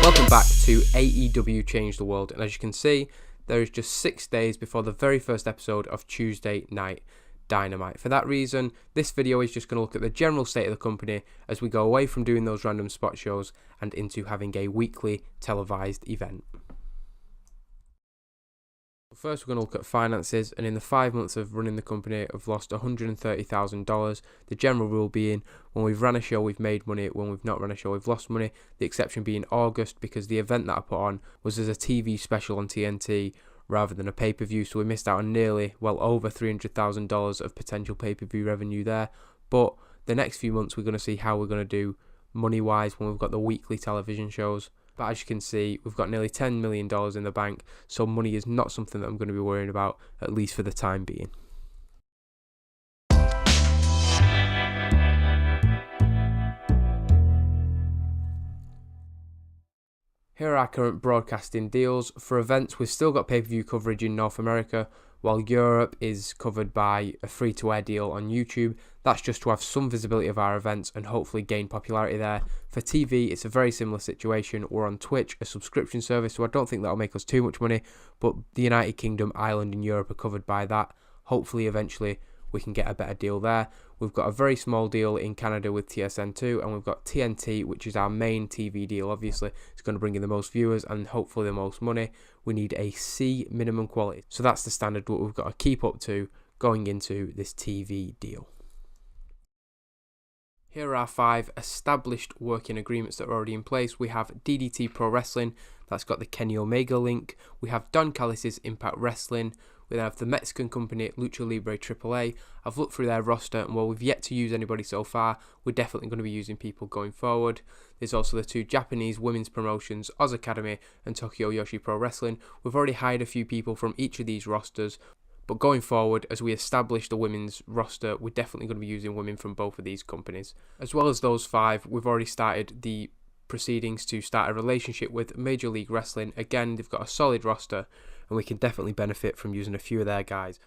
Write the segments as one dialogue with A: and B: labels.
A: Welcome back to AEW Change the World, and as you can see, there is just 6 days before the very first episode of Tuesday Night Dynamite. For that reason, this video is just going to look at the general state of the company as we go away from doing those random spot shows and into having a weekly televised event. First, we're going to look at finances, and in the 5 months of running the company, I've lost $130,000. The general rule being, when we've ran a show, we've made money. When we've not run a show, we've lost money. The exception being August, because the event that I put on was as a TV special on TNT rather than a pay-per-view, so we missed out on nearly, well, over $300,000 of potential pay-per-view revenue there. But the next few months, we're going to see how we're going to do money-wise when we've got the weekly television shows. But as you can see, we've got nearly $10 million in the bank, so money is not something that I'm going to be worrying about, at least for the time being. Here are our current broadcasting deals. For events, we've still got pay-per-view coverage in North America, while Europe is covered by a free-to-air deal on YouTube. That's just to have some visibility of our events and hopefully gain popularity there. For TV, it's a very similar situation. We're on Twitch, a subscription service, so I don't think that'll make us too much money, but the United Kingdom, Ireland and Europe are covered by that. Hopefully, eventually, we can get a better deal there. We've got a very small deal in Canada with TSN2, and we've got TNT, which is our main TV deal. Obviously, it's going to bring in the most viewers and hopefully the most money. We need a C minimum quality. So that's the standard what we've got to keep up to going into this TV deal. Here are our 5 established working agreements that are already in place. We have DDT Pro Wrestling, that's got the Kenny Omega link. We have Don Callis' Impact Wrestling. We have the Mexican company Lucha Libre AAA. I've looked through their roster, and while we've yet to use anybody so far, we're definitely going to be using people going forward. There's also the 2 Japanese women's promotions, Oz Academy and Tokyo Yoshi Pro Wrestling. We've already hired a few people from each of these rosters, but going forward, as we establish the women's roster, we're definitely going to be using women from both of these companies. As well as those 5, we've already started the proceedings to start a relationship with Major League Wrestling. Again, they've got a solid roster, and we can definitely benefit from using a few of their guys.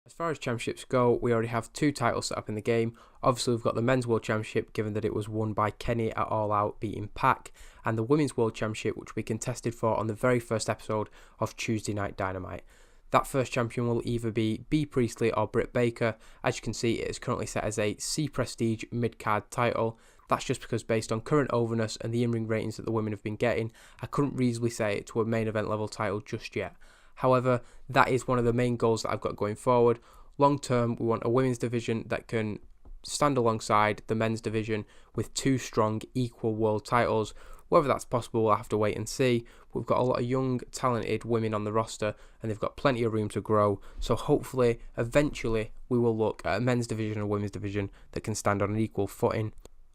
A: As far as championships go, we already have 2 titles set up in the game. Obviously, we've got the Men's World Championship, given that it was won by Kenny at All Out, beating Pac, and the Women's World Championship, which we contested for on the very first episode of Tuesday Night Dynamite. That first champion will either be Bea Priestley or Britt Baker. As you can see, it is currently set as a C Prestige mid-card title. That's just because based on current overness and the in-ring ratings that the women have been getting, I couldn't reasonably say it to a main event level title just yet. However, that is one of the main goals that I've got going forward. Long term, we want a women's division that can stand alongside the men's division with 2 strong equal world titles. Whether that's possible, we'll have to wait and see. We've got a lot of young, talented women on the roster, and they've got plenty of room to grow. So hopefully, eventually, we will look at a men's division and a women's division that can stand on an equal footing.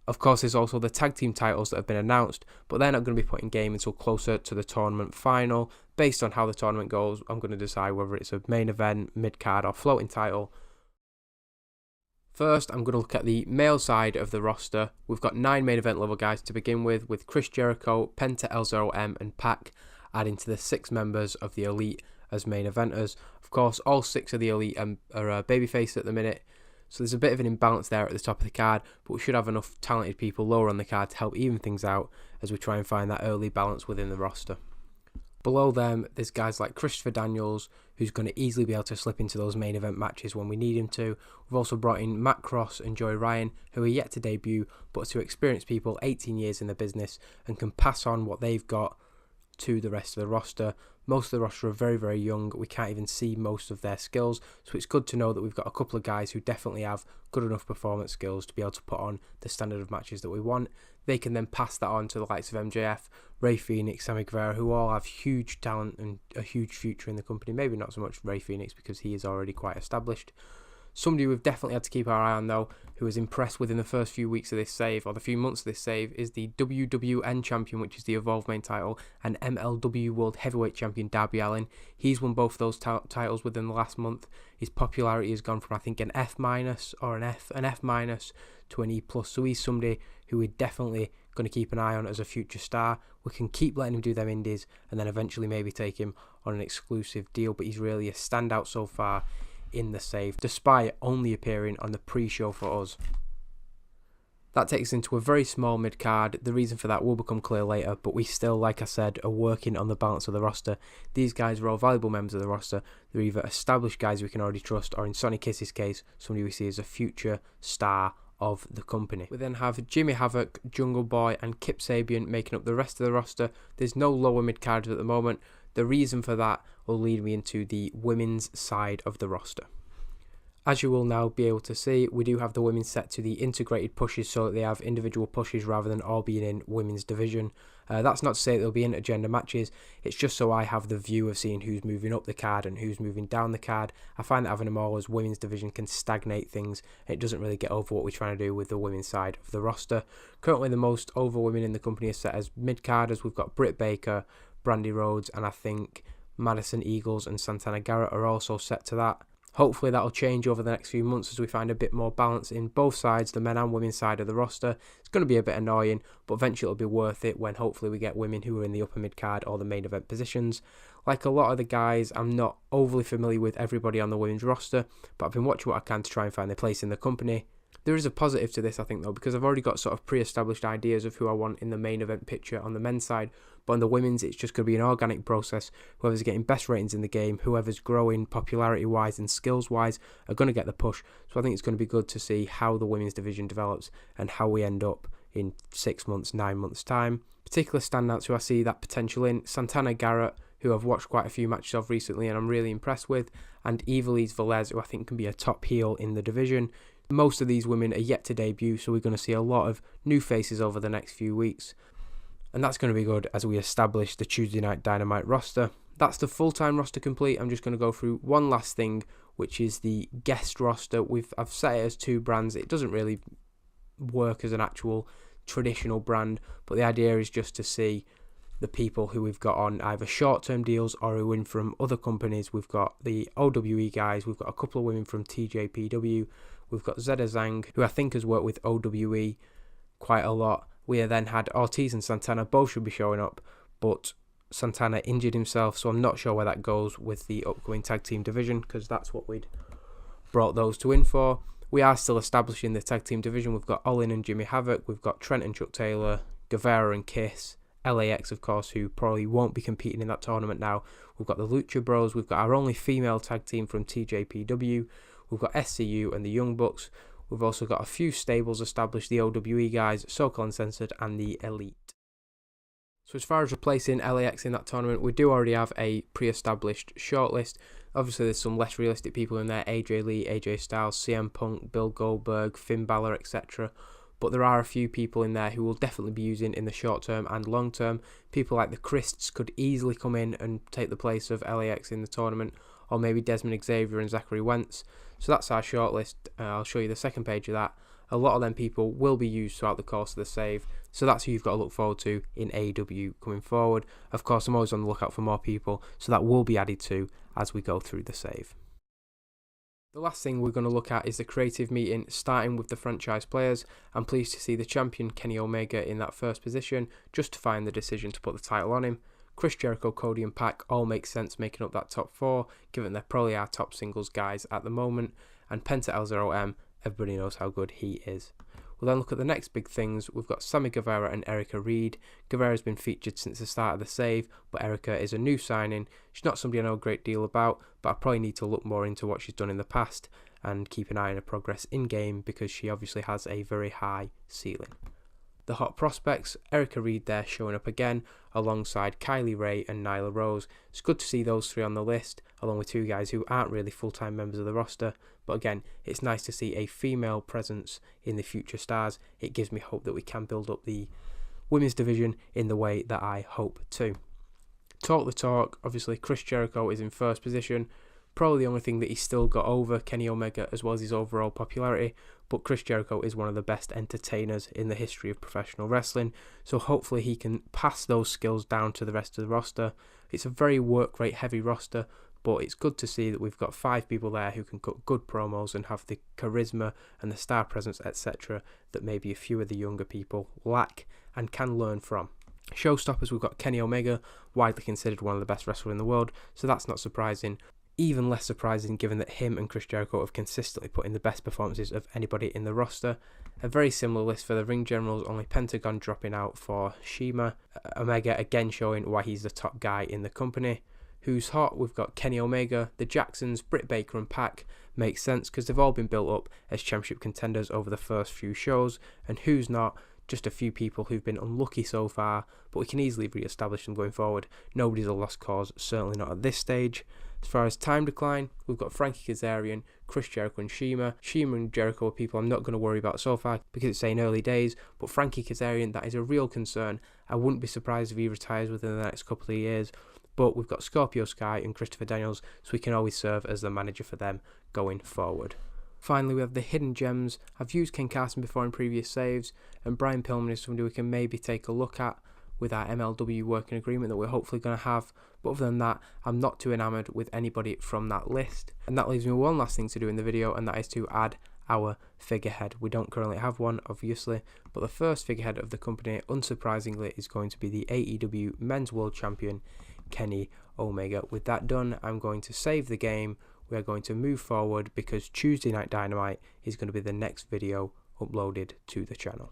A: Of course, there's also the tag team titles that have been announced, but they're not going to be put in game until closer to the tournament final. Based on how the tournament goes, I'm going to decide whether it's a main event, mid-card, or floating title. First, I'm going to look at the male side of the roster. We've got 9 main event level guys to begin with Chris Jericho, Penta L0M, and Pac, adding to the 6 members of the Elite as main eventers. Of course, all 6 of the Elite are babyface at the minute, so there's a bit of an imbalance there at the top of the card, but we should have enough talented people lower on the card to help even things out as we try and find that early balance within the roster. Below them, there's guys like Christopher Daniels, who's going to easily be able to slip into those main event matches when we need him to. We've also brought in Matt Cross and Joey Ryan, who are yet to debut, but to experienced people 18 years in the business and can pass on what they've got to the rest of the roster. Most of the roster are very, very young. We can't even see most of their skills, so it's good to know that we've got a couple of guys who definitely have good enough performance skills to be able to put on the standard of matches that we want. They can then pass that on to the likes of MJF, Ray Phoenix, Sammy Guevara, who all have huge talent and a huge future in the company. Maybe not so much Ray Phoenix because he is already quite established. Somebody we've definitely had to keep our eye on, though, who was impressed within the first few weeks of this save, or the few months of this save, is the WWN champion, which is the Evolve main title, and MLW World Heavyweight champion Darby Allin. He's won both of those titles within the last month. His popularity has gone from, I think, an F- or an F to an E+. So he's somebody who we're definitely going to keep an eye on as a future star. We can keep letting him do them indies, and then eventually maybe take him on an exclusive deal, but he's really a standout so far in the save, despite only appearing on the pre-show for us. That takes us into a very small mid-card. The reason for that will become clear later, but we still, like I said, are working on the balance of the roster. These guys are all valuable members of the roster. They're either established guys we can already trust, or in Sonny Kiss's case, somebody we see as a future star of the company. We then have Jimmy Havoc, Jungle Boy and Kip Sabian making up the rest of the roster. There's no lower mid-carders at the moment. The reason for that will lead me into the women's side of the roster. As you will now be able to see, we do have the women set to the integrated pushes so that they have individual pushes rather than all being in women's division. That's not to say there'll be intergender matches, it's just so I have the view of seeing who's moving up the card and who's moving down the card. I find that having them all as women's division can stagnate things. It doesn't really get over what we're trying to do with the women's side of the roster. Currently the most over women in the company is set as mid-carders. We've got Britt Baker, Brandy Rhodes, and I think Madison Eagles and Santana Garrett are also set to that. Hopefully that'll change over the next few months as we find a bit more balance in both sides, the men and women's side of the roster. It's going to be a bit annoying, but eventually it'll be worth it when hopefully we get women who are in the upper mid-card or the main event positions. Like a lot of the guys, I'm not overly familiar with everybody on the women's roster, but I've been watching what I can to try and find their place in the company. There is a positive to this, I think, though, because I've already got sort of pre-established ideas of who I want in the main event picture on the men's side, but on the women's, it's just going to be an organic process. Whoever's getting best ratings in the game, whoever's growing popularity-wise and skills-wise are going to get the push. So I think it's going to be good to see how the women's division develops and how we end up in 6 months, 9 months' time. Particular standouts who I see that potential in, Santana Garrett, who I've watched quite a few matches of recently and I'm really impressed with, and Ivelisse Velez, who I think can be a top heel in the division. Most of these women are yet to debut, so we're going to see a lot of new faces over the next few weeks. And that's going to be good as we establish the Tuesday Night Dynamite roster. That's the full-time roster complete. I'm just going to go through one last thing, which is the guest roster. I've set it as 2 brands. It doesn't really work as an actual traditional brand, but the idea is just to see the people who we've got on either short-term deals or who win from other companies. We've got the OWE guys. We've got a couple of women from TJPW. We've got Zeda Zhang, who I think has worked with OWE quite a lot. We then had Ortiz and Santana, both should be showing up, but Santana injured himself, so I'm not sure where that goes with the upcoming tag team division, because that's what we'd brought those two in for. We are still establishing the tag team division. We've got Olin and Jimmy Havoc, we've got Trent and Chuck Taylor, Guevara and Kiss, LAX, of course, who probably won't be competing in that tournament now. We've got the Lucha Bros, we've got our only female tag team from TJPW, we've got SCU and the Young Bucks. We've also got a few stables established, the OWE guys, SoCal Uncensored and the Elite. So as far as replacing LAX in that tournament, we do already have a pre-established shortlist. Obviously there's some less realistic people in there, AJ Lee, AJ Styles, CM Punk, Bill Goldberg, Finn Balor, etc. But there are a few people in there who will definitely be using in the short term and long term. People like the Christs could easily come in and take the place of LAX in the tournament, or maybe Desmond Xavier and Zachary Wentz. So that's our shortlist. I'll show you the second page of that. A lot of them people will be used throughout the course of the save, so that's who you've got to look forward to in AEW coming forward. Of course, I'm always on the lookout for more people, so that will be added to as we go through the save. The last thing we're going to look at is the creative meeting, starting with the franchise players. I'm pleased to see the champion Kenny Omega in that first position, justifying the decision to put the title on him. Chris Jericho, Cody and Pac all make sense making up that top 4, given they're probably our top singles guys at the moment. And Penta L0M, everybody knows how good he is. We'll then look at the next big things. We've got Sammy Guevara and Erica Reed. Guevara's been featured since the start of the save, but Erica is a new signing. She's not somebody I know a great deal about, but I probably need to look more into what she's done in the past and keep an eye on her progress in-game, because she obviously has a very high ceiling. The hot prospects, Erica Reed there showing up again, alongside Kylie Ray and Nyla Rose. It's good to see those 3 on the list, along with 2 guys who aren't really full-time members of the roster. But again, it's nice to see a female presence in the future stars. It gives me hope that we can build up the women's division in the way that I hope to. Talk the talk, obviously Chris Jericho is in first position. Probably the only thing that he's still got over Kenny Omega, as well as his overall popularity, but Chris Jericho is one of the best entertainers in the history of professional wrestling, so hopefully he can pass those skills down to the rest of the roster. It's a very work rate heavy roster, but it's good to see that we've got 5 people there who can cut good promos and have the charisma and the star presence, etc., that maybe a few of the younger people lack and can learn from. Showstoppers, we've got Kenny Omega, widely considered one of the best wrestlers in the world, so that's not surprising. even less surprising given that him and Chris Jericho have consistently put in the best performances of anybody in the roster. A very similar list for the ring generals, only Pentagon dropping out for Shima. Omega again showing why he's the top guy in the company. Who's hot? We've got Kenny Omega, the Jacksons, Britt Baker and Pac. Makes sense because they've all been built up as championship contenders over the first few shows. And who's not? Just a few people who've been unlucky so far, but we can easily re-establish them going forward. Nobody's a lost cause, certainly not at this stage. As far as time decline, we've got Frankie Kazarian, Chris Jericho and Shima. Shima and Jericho are people I'm not going to worry about so far because it's saying early days, but Frankie Kazarian, that is a real concern. I wouldn't be surprised if he retires within the next couple of years, but we've got Scorpio Sky and Christopher Daniels, so we can always serve as the manager for them going forward. Finally, we have the hidden gems. I've used Ken Carson before in previous saves, and Brian Pillman is somebody we can maybe take a look at with our MLW working agreement that we're hopefully going to have. But other than that, I'm not too enamoured with anybody from that list. And that leaves me one last thing to do in the video, and that is to add our figurehead. We don't currently have one, obviously, but the first figurehead of the company, unsurprisingly, is going to be the AEW Men's World Champion, Kenny Omega. With that done, I'm going to save the game. We are going to move forward because Tuesday Night Dynamite is going to be the next video uploaded to the channel.